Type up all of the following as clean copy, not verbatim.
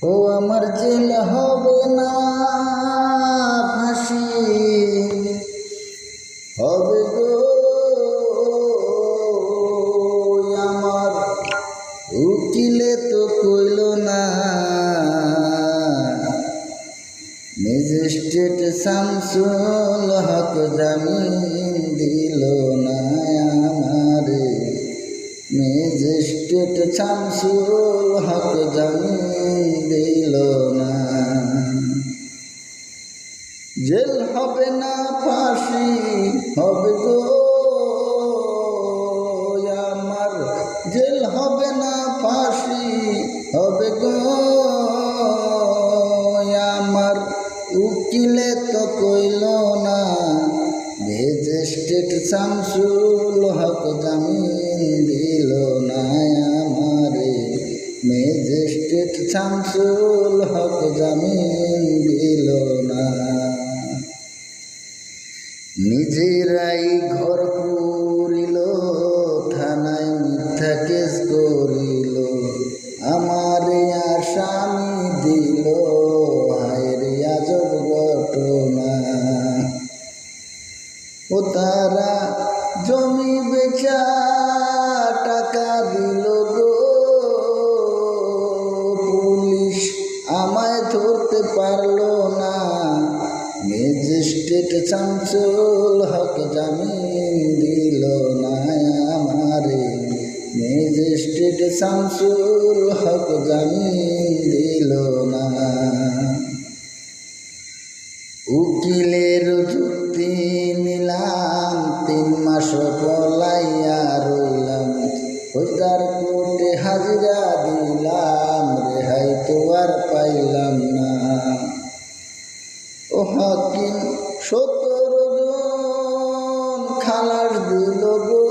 ও আমার জেল হবে না ফাঁসি হবে গো আমার উকিলে তো কইল না ম্যাজিস্ট্রেট শামসুল হক জামিন দিল না আমারে ম্যাজিস্ট্রেট শামসুল হক জামিন দিল না জেল হবে না ফাঁসি হবে গো আমার জেল হবে না ফাঁসি হবে গো আমার উকিলে তো কইল না ম্যাজিস্ট্রেট শামসুল হক জামিন দিল না আমারে ম্যাজিস্ট্রেট শামসুল হক জামিন দিল না নিজেরাই ঘর পুরিল থানায় মিথ্যা কেস করিল আমারে আসামি দিল হায়রে আজব ঘটনা ও তারা জমি বেচা টাকা দিল গো পুলিশ আমায় ধরতে পারলো না ম্যাজিস্ট্রেট শামসুল হক জামিন দিল না আমারে ম্যাজিস্ট্রেট শামসুল হক জামিন দিল না উকিলের যুক্তি নিলাম 3 মাস পলাইয়া রইলাম ফৌজদার কোর্টে হাজিরা দিলাম রেহাই তো আর পাইলাম না ও হাকিম 17 জন খালাস দিল গো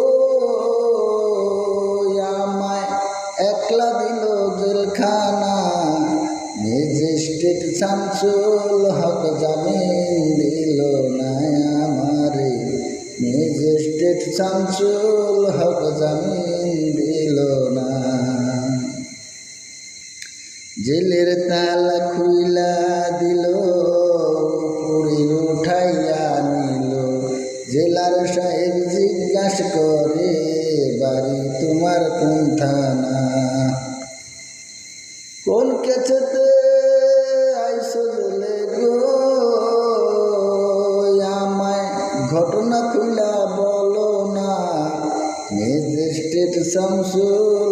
আমায় একলা দিল জেলখানা ম্যাজিস্ট্রেট শামসুল হক জামিন দিল না আমারে ম্যাজিস্ট্রেট শামসুল হক জামিন দিল না জেলের তালা খুইলা দিল পুরি উঠাইয়া নিল জেলার সাহেব জিজ্ঞাসা করে বাড়ি তোমার কোন থানা কোন কেছেতে আইসো জেলে গো আমায় ঘটনা খুইলা বলো না ম্যাজিস্ট্রেট শামসুল